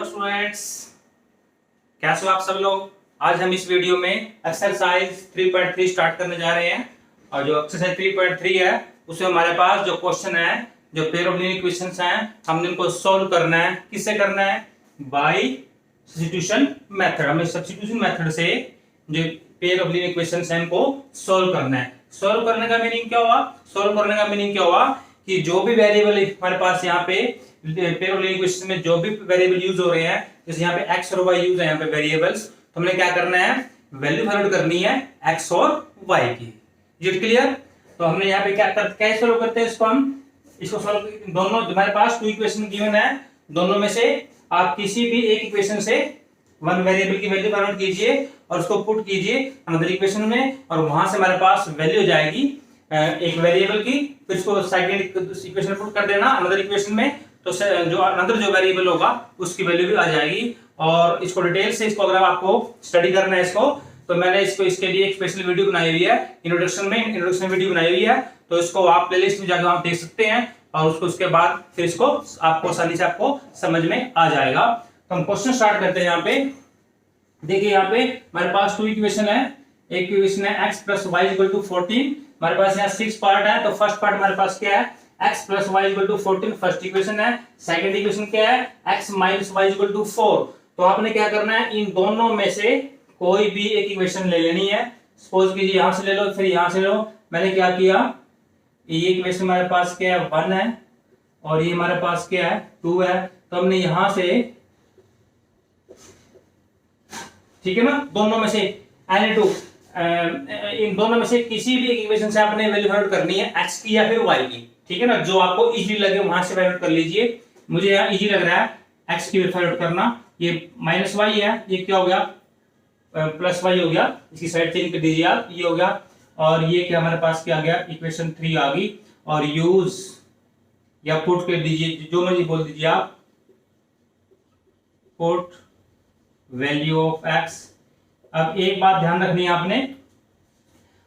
Hello students, कैसे हो आप सब लोग। आज हम इस वीडियो में एक्सरसाइज 3.3 स्टार्ट करने जा रहे हैं। और जो एक्सरसाइज 3.3 है उसमें हमारे पास जो क्वेश्चन है, जो पेयर ऑफ लीनियर इक्वेशंस हैं, हमने इनको सोल्व करना है। किससे करना है? By substitution method. हमें सब्स्टिट्यूशन मेथड से जो पेयर ऑफ लीनियर इक्वेशंस हैं इनको सोल्व करना है। सोल्व करने का मीनिंग क्या हुआ? सोल्व करने का मीनिंग क्या हुआ कि जो भी वेरिएबल हमारे पास यहाँ पे पेयर ऑफ लीनियर इक्वेशन में जो भी वेरिएबल यूज हो रहे हैं, जैसे यहाँ पे x और y यूज है यहाँ पे वेरिएबल्स, तो हमने क्या करना है? वैल्यू फाइंड आउट करनी है x और y की। Is it clear? तो हमने यहाँ पे क्या सोल्व करते हैं इसको? हम इसको सोल्व, दोनों हमारे पास टू इक्वेशन गिवन है, दोनों में से आप किसी भी एक इक्वेशन से वन वेरिएबल की वैल्यू फाइंड आउट कीजिए और उसको पुट कीजिए अनदर इक्वेशन में, और वहां से हमारे पास वैल्यू हो जाएगी एक वेरिएबल की। फिर इसको सेकंड इक्वेशन पुट कर देना अनदर इक्वेशन में, तो जो अनदर जो वेरिएबल होगा उसकी वैल्यू भी आ जाएगी। और इसको डिटेल से इसको अगर आपको स्टडी करना है इसको, तो मैंने इसको इसके लिए एक स्पेशल वीडियो बनाई हुई है, इंट्रोडक्शन वीडियो बनाई हुई है, तो इसको आप प्लेलिस्ट में जाकर आप देख सकते हैं। और उसके बाद फिर इसको आपको आसानी से आपको समझ में आ जाएगा। तो हम क्वेश्चन स्टार्ट करते हैं। यहाँ पे देखिए, यहाँ पे हमारे पास टू इक्वेशन है। एक इक्वेशन है x plus y equal to 14। हमारे पास यहाँ 6 पार्ट है, तो फर्स्ट पार्ट हमारे पास क्या है? x plus y equal to 14 first equation है। सेकंड इक्वेशन क्या है? x minus y equal to 4। तो आपने क्या करना है? इन दोनों में से कोई भी एक इक्वेशन ले लेनी है। सपोज कीजिए यहां से ले लो, फिर यहां से लो। मैंने क्या किया, ये इक्वेशन हमारे पास क्या है? 1 है, और ये हमारे पास क्या है? 2 है। तो हमने यहां से, ठीक है ना, दोनों में से एनी टू, इन दोनों में से किसी भी एक इक्वेशन से आपने वैल्यू फाइंड आउट करनी है, x की या फिर y की। ठीक है ना, जो आपको इजी लगे वहां से फाइंड आउट कर लीजिए। मुझे यहाँ इजी लग रहा है x की फाइंड आउट करना। ये माइनस y है, ये क्या हो गया? प्लस y हो गया। इसकी साइड चेंज कर दीजिए आप, ये हो गया। और ये क्या हमारे पास क्या आ गया? इक्वेशन 3 आ गई। और यूज या पुट कर दीजिए, जो मर्जी बोल दीजिए आप, पुट वैल्यू ऑफ x। अब एक बात ध्यान रखनी है आपने,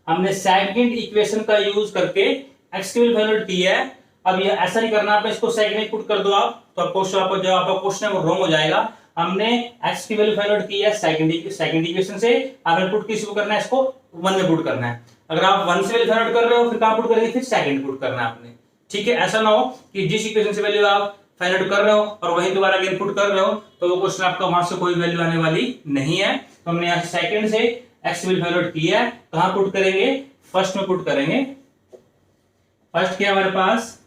हमने सेकंड इक्वेशन का यूज करके x की वैल्यू फाइंड आउट की है। अब ये ऐसा नहीं करना, आप इसको सेकंड में पुट कर दो आप, तो आपको जो आपका क्वेश्चन है वो रॉन्ग हो जाएगा। हमने x की वैल्यू फाइंड आउट की है सेकंड इक्वेशन से, आपने पुट किस को करना है? इसको 1 में पुट करना है। अगर आप 1 से वैल्यू फाइंड आउट कर रहे हो, फिर कहां पुट करेंगे? फिर सेकंड पुट करना है आपने। ठीक है, ऐसा ना हो कि जिस इक्वेशन से वैल्यू आप फाइंड आउट कर रहे हो और वही दोबारा अगेन पुट कर रहे हो, तो वो क्वेश्चन आपका वहां से कोई वैल्यू आने वाली नहीं है। तो हमने यहाँ सेकंड से x वैल्यू फाइंड आउट की है, कहां पुट करेंगे? फर्स्ट में पुट करेंगे। फर्स्ट क्या हमारे पास?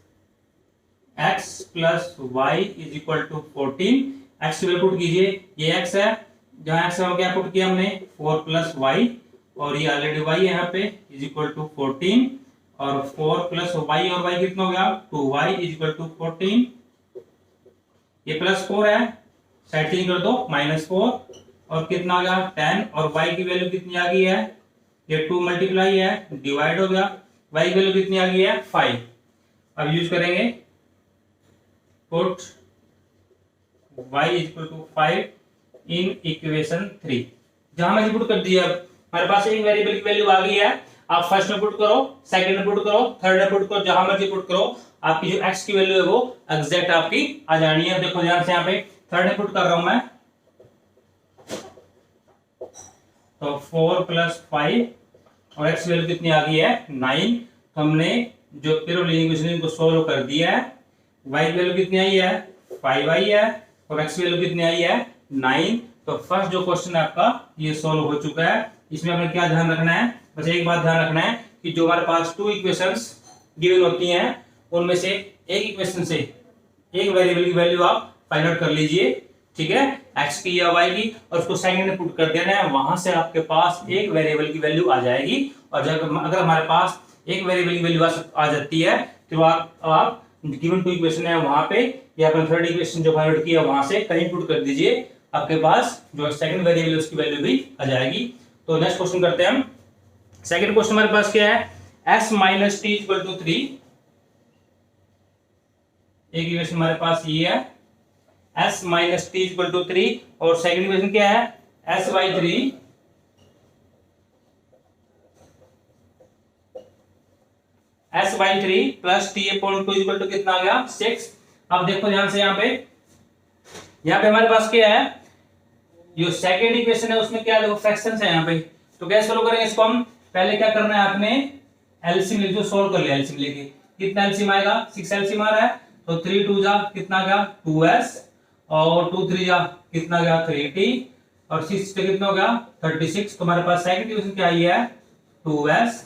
x plus y is equal to 14। x की वैल्यू पुट कीजिए, ये x है, जहां x है क्या पुट किया हमने? 4 प्लस वाई, और ये ऑलरेडी y है यहाँ पे, इज इक्वल टू 14। और 4 प्लस वाई, और y कितना हो गया? 2y is equal to 14। ये प्लस 4 है, साइड चेंज कर दो, -4, और कितना आ गया? 10। और y की वैल्यू कितनी आ गई है? ये 2 मल्टीप्लाई है, डिवाइड हो गया। y की वैल्यू कितनी आ गई है? 5। अब यूज करेंगे put y equal to 5 in equation 3। जहां मैंने पुट कर दिया, हमारे पास एक वेरिएबल की वैल्यू आ गई है। आप फर्स्ट में पुट करो, सेकंड में पुट करो, थर्ड में पुट करो, जहां मर्जी पुट करो, आपकी जो x की वैल्यू है वो एग्जैक्ट आपकी आ जानी है। देखो ध्यान से, यहाँ पे थर्ड में पुट कर रहा हूं मैं, तो 4 प्लस 5, और x वैल्यू कितनी आ गई है? 9। तो हमने जो पेयर ऑफ लीनियर इक्वेशन को सोल्व कर दिया है। y की वैल्यू कितनी आई है? 5 आई है, और x वैल्यू कितनी आई है? 9। तो फर्स्ट जो क्वेश्चन है आपका ये सोल्व हो चुका है। इसमें हमें क्या ध्यान रखना है? बस एक बात ध्यान रखना है कि जो हमारे पास टू इक्वेशंस गिवन होती हैं, उनमें से एक इक्वेशन से एक वेरिएबल की वैल्यू आप फाइंड आउट कर लीजिए। ठीक है, x की या y की, और उसको सेकंड में पुट कर देना है। वहां से आपके पास एक वेरिएबल की वैल्यू आ जाएगी। और जब अगर हमारे पास एक वेरिएबल की वैल्यू आ जाती है, तो आप गिवन टू इक्वेशन है वहां पे, या फिर थर्ड इक्वेशन जो फाइंड आउट किया वहां से कहीं पुट कर दीजिए, आपके पास जो सेकंड वेरिएबल है उसकी वैल्यू भी आ जाएगी। तो नेक्स्ट क्वेश्चन करते हैं हम। सेकंड क्वेश्चन हमारे पास क्या है? s minus t equal to 3। एक इक्वेशन हमारे पास ये है, s minus t equal to 3, और सेकंड इक्वेशन क्या है? s by 3 s by 3 plus t upon 2 equal to कितना आ गया? 6। अब देखो ध्यान से, यहाँ पे यहाँ पे हमारे पास क्या है, जो सेकंड इक्वेशन है उसमें क्या देखो फ्रैक्शंस है यहाँ पे। तो कैसे सोल्व करेंगे इसको हम, पहले क्या करना है आपने एलसीएम लिख दो, सोल्व कर लिया एलसीएम लेके, कितना एलसीएम आएगा 6 एलसीएम आ रहा है, तो 3 2 जा कितना गया 2s, और 2 3 जा कितना गया 3t, और 6 पे कितना हो गया 36। तो हमारे पास सेकंड इक्वेशन क्या आई है 2s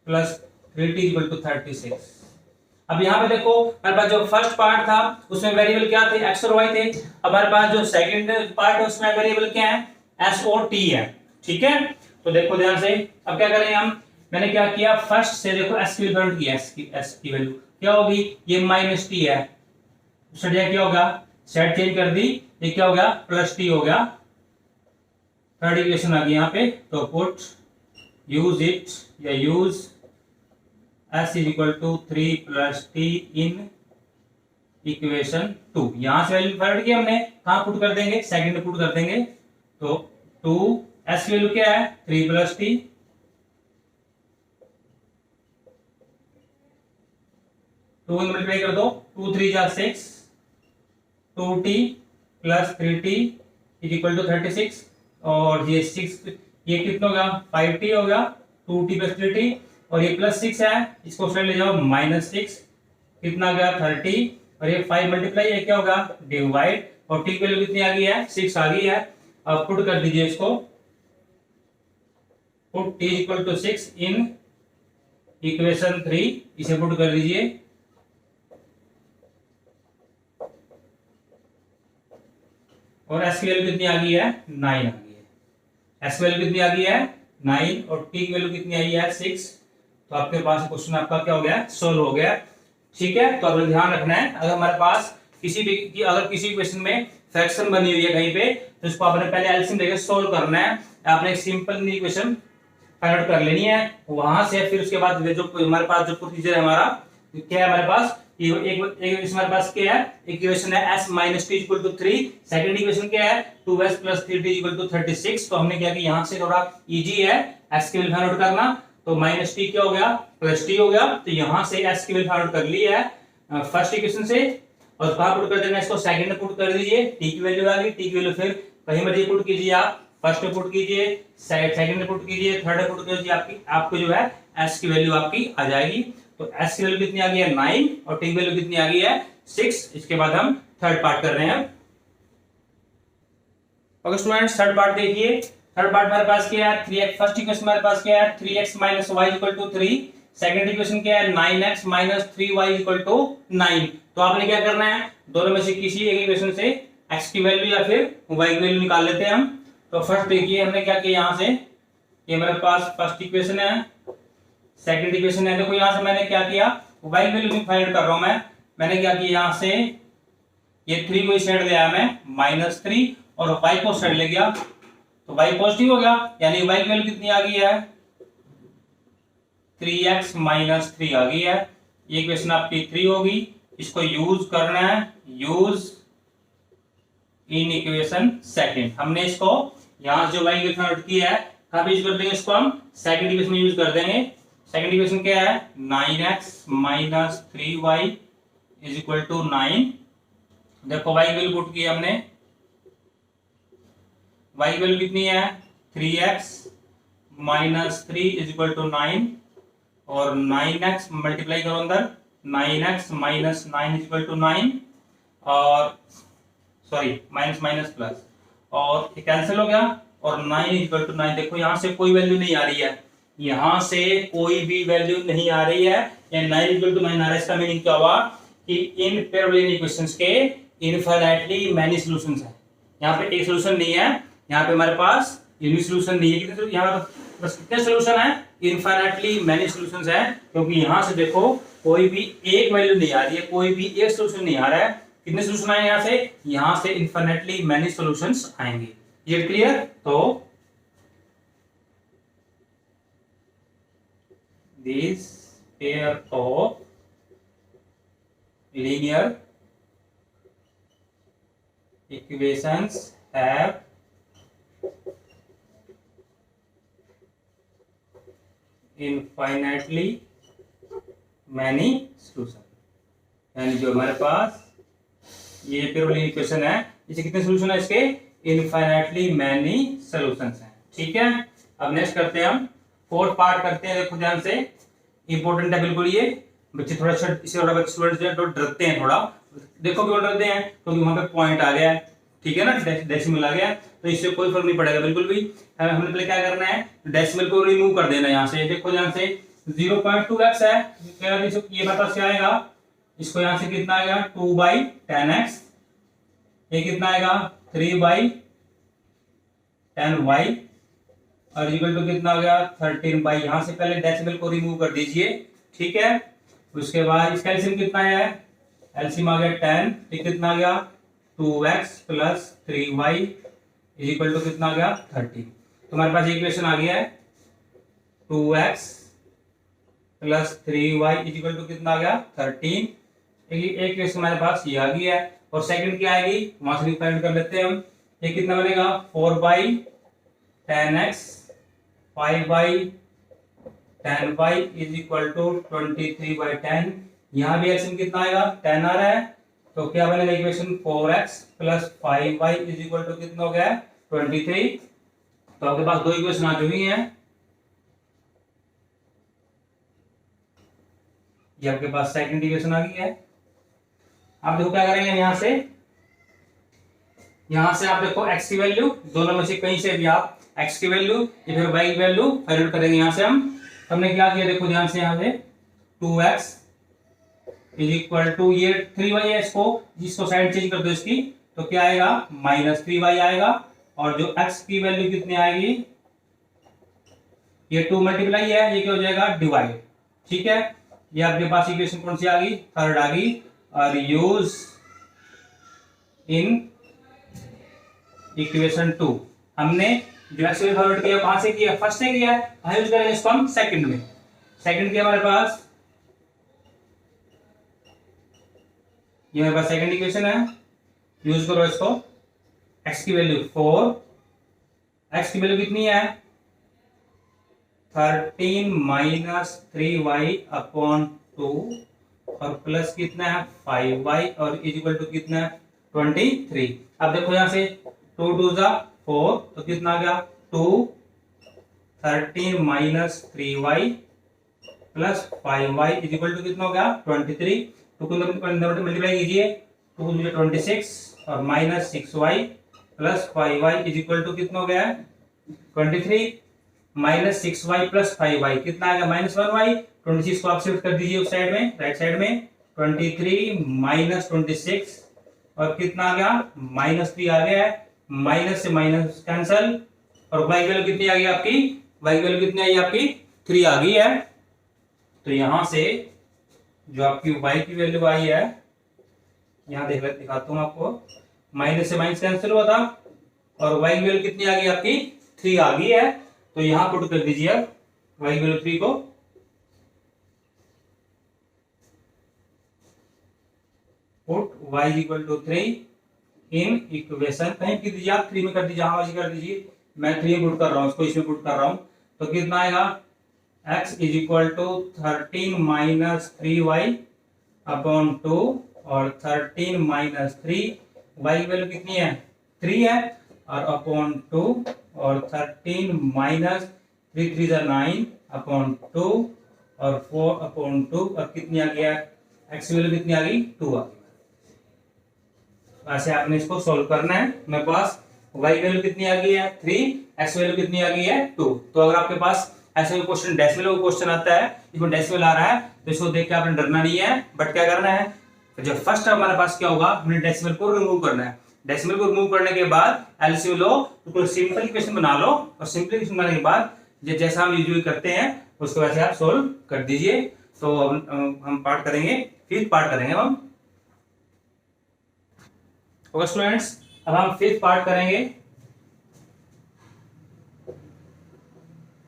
plus 3t equal to 36। अब यहाँ पे देखो हमारे पास जो फर्स्ट पार्ट था उसमें वेरिएबल क्या थे x और y थे, हमारे पास जो सेकंड पार्ट है उसमें वेरिएबल क्या है s और t है। ठीक है, तो देखो ध्यान से, अब क्या करेंगे हम, मैंने क्या किया फर्स्ट से देखो s की वैल्यू किया, s की वैल्यू क्या होगी, ये माइनस टी है, सेट क्या होगा, सेट चेंज कर दी, ये क्या हो गया प्लस टी हो गया। थर्ड इक्वेशन आ गई यहाँ पे, तो पुट यूज इट या use s is equal to 3 plus t in equation 2। यहां से वैल्यू फाइंड किया हमने, कहां पुट कर देंगे, सेकंड में पुट कर देंगे, तो 2 s की वैल्यू क्या है 3 प्लस टी, 2 मल्टीप्लाई कर दो, 2 3 जा 6, 2t plus 3t is equal to 36, और ये 6 ये कितना हो गया 5t हो गया, 2t प्लस 3t, और ये प्लस 6 है इसको साइड ले जाओ माइनस 6, कितना गया 30, और ये 5 मल्टीप्लाई ये क्या होगा डिवाइड, और t की वैल्यू कितनी आ गई है 6 आ गई है। अब पुट कर दीजिए इसको, put t equal to 6 in equation 3, इसे पुट कर दीजिए, और s की वैल्यू कितनी आ गई है 9 आ गई है, s की वैल्यू कितनी आ गई है 9, और t की वैल्यू कितनी आई है 6। तो आपके पास क्वेश्चन आपका क्या हो गया सोल्व हो गया। ठीक है, तो आपको ध्यान रखना है, अगर हमारे पास किसी भी अगर किसी क्वेश्चन में फ्रैक्शन बनी हुई है कहीं पे, तो इसको आपने पहले एलसीएम लेके सोल्व करना है, आपने एक सिंपल इक्वेशन फाइंड आउट कर लेनी है, वहां से फिर उसके बाद जो हमारे पास जो प्रोसीजर है हमारा क्या है, हमारे पास ये एक हमारे पास क्या है इक्वेशन है s minus t equal to 3, second equation क्या है 2s plus 3t equal to 36। तो हमने क्या कि यहां से थोड़ा इजी है s की वैल्यू फाइंड आउट करना, तो माइनस टी क्या हो गया प्लस टी हो गया, तो यहां से s की वैल्यू फाइंड आउट कर ली है फर्स्ट इक्वेशन से, और कहां पुट कर देना इसको सेकंड में पुट कर दीजिए, t की वैल्यू आ गई, t की वैल्यू फिर कहीं मर्जी पुट कीजिए, आप फर्स्ट में पुट कीजिए, सेकंड में पुट कीजिए, थर्ड में पुट कीजिए, आपको जो है s की वैल्यू आपकी आ जाएगी। तो s की वैल्यू कितनी आ गई है 9, और t की वैल्यू कितनी आ गई है 6। इसके बाद हम थर्ड पार्ट कर रहे हैं। ओके स्टूडेंट्स, थर्ड पार्ट देखिए, थर्ड पार्ट हमारे पास क्या है 3x, फर्स्ट इक्वेशन हमारे पास क्या है 3x minus y equal to 3, second equation क्या है 9x minus 3y equal to 9। तो आपने क्या करना है, दोनों में से किसी एक इक्वेशन से x की वैल्यू या फिर y की वैल्यू निकाल लेते हैं हम। तो फर्स्ट देखिए हमने क्या किया, यहां से ये मेरे पास फर्स्ट इक्वेशन है, सेकंड इक्वेशन है, देखो यहां से मैंने क्या किया y की वैल्यू फाइंड कर रहा हूं मैंने क्या किया यहां से ये 3 को साइड ले आया मैं -3, और y को साइड ले गया, तो y पॉजिटिव हो गया, यानी y की वैल्यू कितनी आ गई है 3x - 3 आ गई है। ये इक्वेशन आपकी 3 होगी, इसको यूज करना है, यूज इन इक्वेशन सेकंड। हमने इसको यहां जो y इक्वेशन नोट किया है कहां पे यूज कर देंगे, इसको हम सेकंड इक्वेशन में यूज कर देंगे। सेकंड इक्वेशन क्या है 9x - 3y is equal to 9। देखो y की वैल्यू पुट की हमने, y की वैल्यू कितनी है 3x - 3 इज इक्वल टू 9, और 9x मल्टीप्लाई करो अंदर, 9x - 9 इज इक्वल टू 9, और सॉरी माइनस माइनस प्लस, और ये कैंसिल हो गया, और 9 इज इक्वल टू 9। देखो यहां से कोई वैल्यू नहीं आ रही है, यहां से कोई भी वैल्यू नहीं आ रही है, या 9 इज इक्वल टू 9 आ रहा है। इसका मीनिंग क्या हुआ कि इन पैरेलल इक्वेशंस के इनफाइनाइटली मैनी सॉल्यूशंस है, यहाँ पे एक सॉल्यूशन नहीं है, यहाँ पे हमारे पास यूनिक सॉल्यूशन नहीं है, कितने यहाँ बस कितने सॉल्यूशन है इनफाइनाइटली मैनी सॉल्यूशंस है, क्योंकि यहाँ से देखो कोई भी एक वैल्यू नहीं आ रही है, कोई भी एक सॉल्यूशन नहीं आ रहा है। कितने सॉल्यूशन आए यहाँ से इनफाइनाइटली मैनी सॉल्यूशंस आएंगे। ये क्लियर? तो this pair of linear equations have infinitely many solutions, यानी जो हमारे पास ये पिरोलिन इक्वेशन है। इसे कितने सोल्यूशन है इसके? इनफाइनाइटली मैनी सॉल्यूशंस हैं। ठीक है, अब नेक्स्ट करते हैं हम फोर्थ पार्ट करते हैं। देखो ध्यान से, इंपॉर्टेंट है बिल्कुल ये। बच्चे थोड़ा इसे थोड़ा स्टूडेंट्स जो है तो डरते हैं थोड़ा। देखो क्यों डरते हैं? क्योंकि वहां पे पॉइंट आ गया है, ठीक है ना, डेसिमल आ गया, तो इससे कोई फर्क नहीं पड़ेगा बिल्कुल भी। हमने पहले क्या करना है, डेसिमल को रिमूव कर देना है यहाँ से। देखो ध्यान से, 0.2x है, ये मतलब क्या आएगा, इसको यहाँ से कितना आएगा 2/10x, ये कितना आएगा 3/10y, और इक्वल टू कितना आ गया 13 यहाँ से पहले डेसिमल को रिमूव कर दीजिए। ठीक है, उसके बाद इसका एलसीएम कितना है, एलसीएम आ गया 10, ये कितना आ गया 2x plus 3y equal to कितना आ गया 30। तो हमारे पास इक्वेशन आ गया है 2x plus 3y equal to कितना आ गया 13। एक क्वेश्चन हमारे पास ये आ गया है, और सेकंड क्या आएगी वहां से फाइंड कर लेते हैं हम। ये कितना बनेगा 4/10x 5/10y is equal to 23/10। यहाँ भी एलसीएम कितना आएगा 10 आ रहा है, तो क्या बनेगा equation 4x plus 5y is equal to कितना हो गया 23। तो आपके पास दो इक्वेशन आ चुकी हैं। ये आपके पास सेकंड इक्वेशन आ गई है। आप देखो क्या करेंगे, यहां से आप देखो x की वैल्यू, दोनों में से कहीं से भी आप x की वैल्यू या फिर y की वैल्यू फाइंड आउट करेंगे। यहां से हमने क्या किया, देखो ध्यान से, यहाँ से 2x इज इक्वल टू ये 3y है, इसको साइड चेंज कर दो इसकी, तो क्या आएगा -3y आएगा, और जो x की वैल्यू कितनी आएगी, ये 2 मल्टीप्लाई है, ये क्या हो जाएगा डिवाइड। ठीक है, ये आपके पास इक्वेशन कौन सी आ गई, थर्ड आ गई। और यूज इन इक्वेशन 2 हमने जो एक्स फॉरवर्ड किया कहां से किया, फर्स्ट से किया है, यूज करेंगे इसको हम सेकंड में। सेकंड किया हमारे पास, ये हमारे पास सेकंड इक्वेशन है, यूज करो इसको। x की वैल्यू 4, x की वैल्यू कितनी है 13 माइनस 3y अपॉन 2, और प्लस कितना है 5y, और इज इक्वल टू कितना है 23। अब देखो यहां से 2 2 जा 4, तो कितना आ गया 2, 13 minus 3y plus 5y is equal to कितना हो गया 23। तो मल्टीप्लाई कीजिए, 2 मुझे 26 और minus 6y plus 5y is equal to कितना हो गया 23। माइनस 6y प्लस 5y कितना आएगा -1y। 26 को आप शिफ्ट कर दीजिए उस साइड में, राइट साइड में, 23 माइनस 26, और कितना आ गया -3 आ गया है, माइनस से माइनस कैंसल, और y वैल्यू कितनी आ गई आपकी, y वैल्यू कितनी आई आपकी 3 आ गई है। तो यहां से जो आपकी y की वैल्यू आई है, यहां दिखाता हूं आपको, माइनस से माइनस कैंसिल हुआ था, और y की वैल्यू कितनी आ गई आपकी 3 आ गई है। तो यहां पुट कर दीजिए आप y की वैल्यू 3 को, put y equal to 3 in equation, कहीं कर दीजिए आप 3 में कर दीजिए, हाँ कर दीजिए, मैं 3 पुट कर रहा हूं, इसको इसमें पुट कर रहा हूं, तो कितना आएगा x is equal to 13 minus 3y upon 2, और 13 माइनस 3, y की वैल्यू कितनी है 3 है, और अपॉन 2, और 13 माइनस 3 3 9 अपॉन 2, और 4 अपॉन 2, और कितनी आ गया x की वैल्यू कितनी आ गई 2 आ गई। ऐसे आपने इसको सोल्व करना है। मेरे पास y वैल्यू कितनी आ गई है 3, x वैल्यू कितनी आ गई है 2। तो अगर आपके पास ऐसे कोई क्वेश्चन डेसिमल क्वेश्चन आता है, इसमें डेसिमल आ रहा है, तो इसको देख के आपने डरना नहीं है, बट क्या करना है, तो जब फर्स्ट हमारे पास क्या होगा, हमने डेसिमल को रिमूव करना है। डेसिमल को रिमूव करने के बाद एलसीएम लो, तो कोई सिंपल इक्वेशन बना लो, और सिंपल इक्वेशन बनाने के बाद जैसा हम यूजुअली करते हैं उसको वैसे आप सोल्व कर दीजिए। तो हम पार्ट करेंगे, फिफ्थ पार्ट करेंगे हम। ओके स्टूडेंट्स, अब हम फिफ्थ पार्ट करेंगे।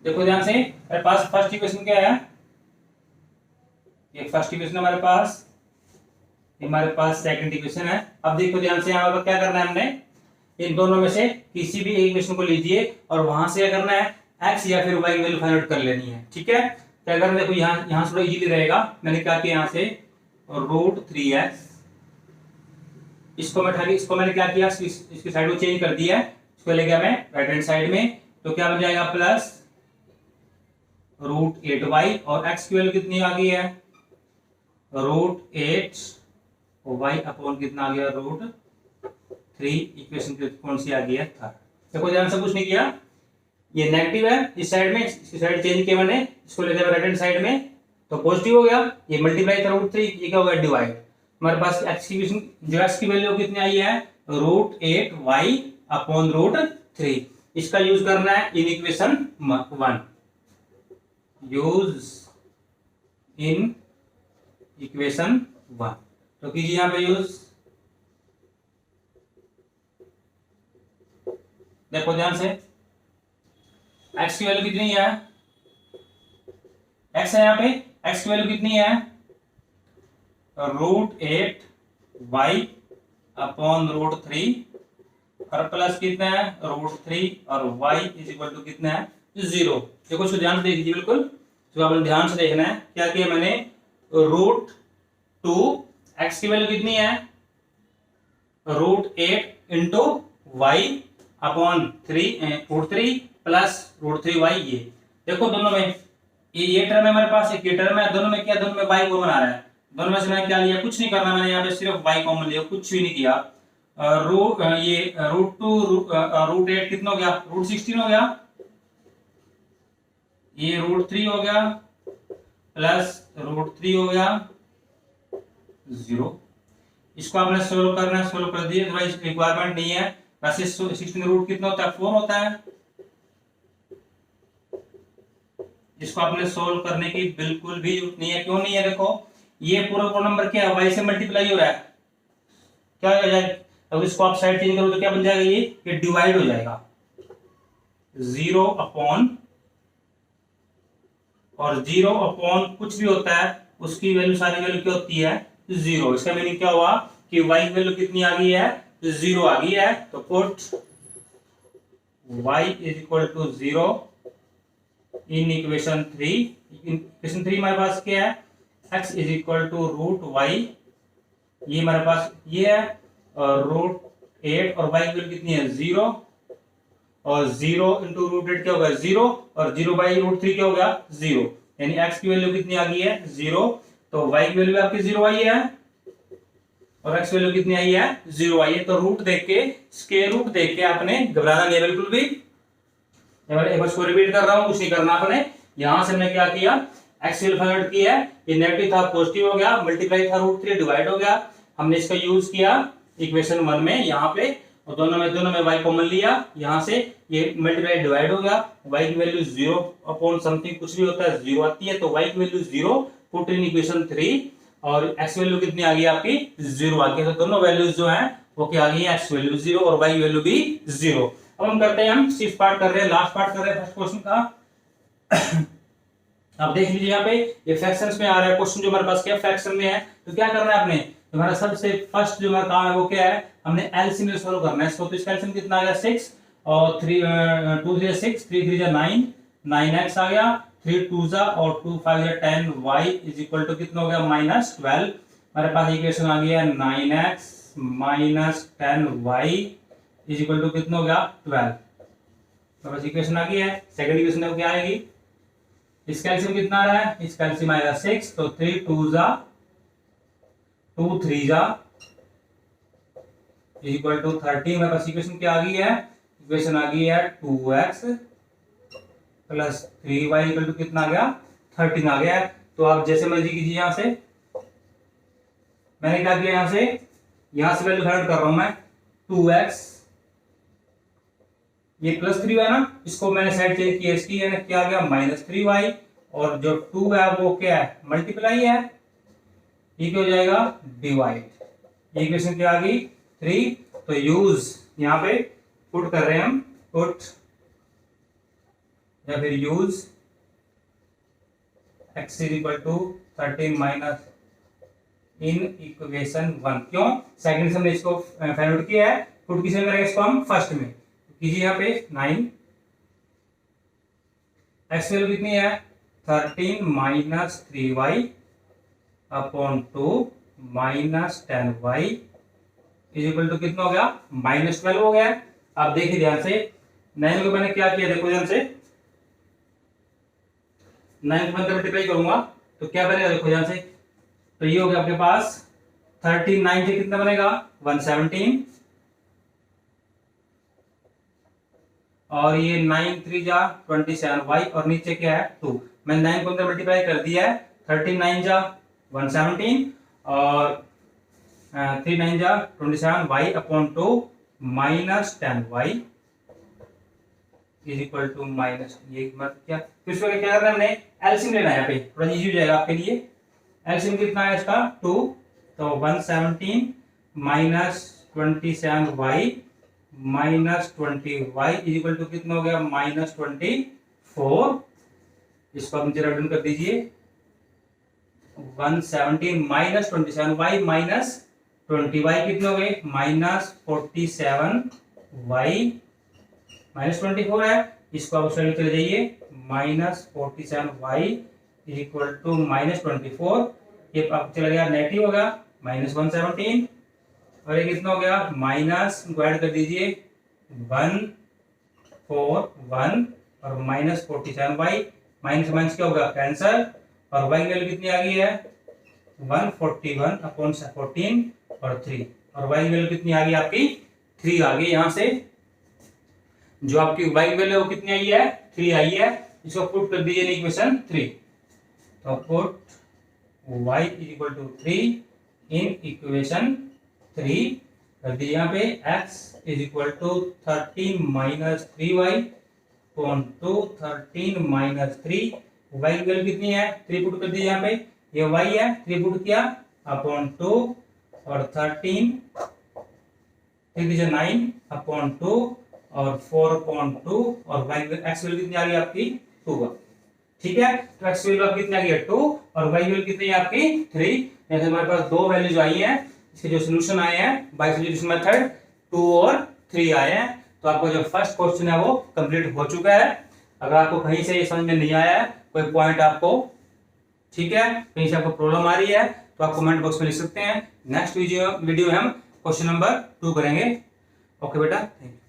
देखो ध्यान से, हमारे पास फर्स्ट इक्वेशन क्या है, ये फर्स्ट इक्वेशन हमारे पास, हमारे पास सेकंड इक्वेशन है। अब देखो ध्यान से, यहाँ पर क्या करना है, हमने इन दोनों में से किसी भी एक इक्वेशन को लीजिए, और वहां से क्या करना है x या फिर y की वैल्यू फाइंड आउट कर लेनी है। ठीक है, क्या करना है, देखो यहाँ थोड़ा इजीली रहेगा। मैंने क्या किया, यहाँ से √3x इसको मैं उठा के इसको मैंने क्या किया, इसकी साइड को चेंज कर दिया, इसको ले गया मैं राइट हैंड साइड में, तो क्या बन जाएगा प्लस √8y और x की वैल्यू कितनी आ गई है √8y अपॉन कितना आ गया √3। इक्वेशन कौन सी आ गई है थर्ड। देखो ध्यान से कुछ नहीं किया, ये नेगेटिव है इस साइड में, इसकी साइड चेंज किया मैंने, इसको ले गया राइट हैंड साइड में तो पॉजिटिव हो गया, ये मल्टीप्लाई था √3, ये क्या होगा डिवाइड। हमारे पास x की जो x की वैल्यू कितनी आई है √8y अपॉन √3। इसका यूज करना है इन इक्वेशन 1, यूज इन इक्वेशन 1, तो कीजिए यहां पे यूज। देखो ध्यान से, x की वैल्यू कितनी है, x है यहाँ पे, x की वैल्यू कितनी है √8y अपॉन √3 और प्लस कितना है √3 और y इज इक्वल टू कितना है 0। देखो इसको ध्यान से देख लीजिए, बिल्कुल तो आपने ध्यान से देखना है। क्या किया मैंने √2, x की वैल्यू कितनी है √8 into Y upon √3 plus √3y। ये देखो दोनों में ये टर्म है हमारे पास, एक ये टर्म है, दोनों में क्या, दोनों में y कॉमन आ रहा है। दोनों में से मैंने क्या लिया, कुछ नहीं करना, मैंने यहाँ पे सिर्फ y कॉमन लिया, कुछ भी नहीं किया। ये √8 कितना हो गया √16 हो गया, ये √3 हो गया प्लस √3 हो गया 0। इसको आपने सोल्व करना है, सोल्व कर दिए, भाई रिक्वायरमेंट नहीं है। वैसे 16 रूट कितना होता है 4 होता है। इसको आपने सोल्व करने की बिल्कुल भी जरूरत नहीं है। क्यों नहीं है, देखो ये पूरा नंबर क्या है, y से मल्टीप्लाई हो रहा है, क्या हो जाएगा, अब इसको आप साइड चेंज करो तो क्या बन जाएगा, ये डिवाइड हो जाएगा 0 अपॉन, और 0 अपॉन कुछ भी होता है उसकी वैल्यू, सारी वैल्यू क्या होती है 0। इसका मीनिंग क्या हुआ कि y की वैल्यू कितनी आ गई है 0 आ गई है। तो put y is equal to 0 in equation 3। इक्वेशन 3 हमारे पास क्या है, x is equal to √y, ये हमारे पास ये है, और √8 और y की वैल्यू कितनी है 0, और 0 इंटू √8 क्या होगा 0, और 0 बाई √3 क्या होगा 0, यानी x की वैल्यू कितनी आ गई है 0। तो y की वैल्यू आपकी 0 आई है और x वैल्यू कितनी आई है 0 आई है। तो रूट देख के, स्क्वायर रूट देख के आपने घबराना नहीं बिल्कुल भी। एक बार इसको रिपीट कर रहा हूं, कुछ नहीं करना आपने। यहां से हमने क्या किया, x वैल्यू फाइंड आउट की है, ये नेगेटिव था पॉजिटिव हो गया, मल्टीप्लाई था √3 डिवाइड हो गया। हमने इसका यूज किया इक्वेशन 1 में यहाँ पे, और दोनों में y कॉमन लिया, यहाँ से ये मल्टीप्लाई डिवाइड हो गया, y की वैल्यू 0 अपॉन समथिंग कुछ भी होता है 0 आती है, तो y की वैल्यू 0 पुट इन इक्वेशन 3, और x वैल्यू कितनी आ गई आपकी 0 आ गई। तो दोनों वैल्यूज जो हैं वो क्या आ गई है, x वैल्यू 0 और y वैल्यू भी 0। अब हम करते हैं, हम सिक्स पार्ट कर रहे हैं, लास्ट पार्ट कर रहे हैं फर्स्ट क्वेश्चन का। अब देख लीजिए यहाँ पे ये फ्रैक्शंस में आ रहा है क्वेश्चन, जो हमारे पास क्या फ्रैक्शन में है। तो क्या करना है आपने, हमारा सबसे फर्स्ट जो हमारा काम है वो क्या है, हमने एलसीएम में सॉल्व करना है इसको। तो इसका एलसीएम कितना आ गया 6, और 2 3 6, 3 3 9, 9x आ गया, 3 2 और 2 5 10, y इज इक्वल टू कितना हो गया -12। हमारे पास इक्वेशन आ गया 9x - 10y is equal to कितना हो गया 12। तो बस इक्वेशन आ गई है। सेकंड इक्वेशन क्या आएगी, इसका एलसीएम कितना आ रहा है, इसका एलसीएम आएगा 6, तो 3 2 2 3 इक्वल टू 13। मेरे पास इक्वेशन क्या आ गई है, इक्वेशन आ गई है 2x plus 3y equal to कितना आ गया 13 आ गया है। तो आप जैसे मर्जी कीजिए, यहां से मैंने क्या किया, यहां से वैल्यू फाइंड कर रहा हूं मैं 2x, ये +3 है ना, इसको मैंने साइड चेंज किया, इसकी है क्या आ गया -3y, और जो 2 है वो क्या है मल्टीप्लाई है, ये क्या हो जाएगा डिवाइड। इक्वेशन क्या आ गई 3। तो यूज यहाँ पे पुट कर रहे हैं हम, पुट या फिर use x is equal to 13 minus in equation 1। क्यों, सेकंड से हमने इसको फाइंड आउट किया है, पुट किसे में करेंगे इसको हम फर्स्ट में कीजिए। यहाँ पे 9, x वैल्यू कितनी है 13 - 3y upon 2 - 10y is equal to कितना हो गया, -12 हो गया। आप देखिए ध्यान से, 9 को मैंने क्या किया, देखो ध्यान से, 9 को मैं मल्टीप्लाई करूंगा तो क्या बनेगा, देखो ध्यान से, तो ये हो गया आपके पास 39 से कितना बनेगा, 117, और ये 9 3 जा 27 y, और नीचे क्या है 2। मैंने 9 को अंदर मल्टीप्लाई कर दिया है, 39 जा 117 और 3 9 जा 27 y upon 2 -10 y is equal to minus, ये मतलब क्या, तो इसको क्या करना है, हमने एलसीएम लेना है, यहाँ पे थोड़ा इजी हो जाएगा आपके लिए। एलसीएम कितना है इसका 2, तो 117 -27 y -20 y is equal to कितना हो गया, -24। इसको आप जरा डन कर दीजिए, 117 -27 y -20 y कितने हो गए, -47 y -24 है। इसको आप उसमें चले जाइए, -47 y इज इक्वल टू -24, ये आप चला गया नेगेटिव हो गया, -117, और ये कितना हो गया, माइनस को ऐड कर दीजिए 141 और -47 y, माइनस माइनस क्या होगा, कैंसर, और y की वैल्यू कितनी आ गई है, 141 अपॉन 14 और 3, और y की वैल्यू कितनी आ गई आपकी, 3 आ गई। यहाँ से जो आपकी y की वैल्यू कितनी आई है, 3 आई है। इसको पुट कर दीजिए इक्वेशन 3, तो put y is equal to 3 in equation 3 कर दीजिए। यहाँ पे x is equal to 13 - 3y upon 2, 13 - 3, y की वैल्यू कितनी है, 3 पुट कर दीजिए। यहाँ पे ये y है, 3 पुट किया अपॉन 2 और 13 9 अपॉन 2 और 4/2, और x वैल्यू कितनी आ गई आपकी 2। ठीक है, तो x वैल्यू आपकी कितनी आ गई है 2, और y वैल्यू कितनी है आपकी 3। जैसे हमारे पास दो वैल्यूज आई हैं, इसके जो सोल्यूशन आए हैं बाय सब्स्टिट्यूशन मेथड 2 और 3 आए हैं। तो आपका जो फर्स्ट क्वेश्चन है वो कंप्लीट हो चुका है। अगर आपको कहीं से ये समझ में नहीं आया है, कोई पॉइंट आपको, ठीक है, कहीं से आपको प्रॉब्लम आ रही है, तो आप कमेंट बॉक्स में लिख सकते हैं। नेक्स्ट वीडियो में हम क्वेश्चन नंबर 2 करेंगे। ओके बेटा, थैंक यू।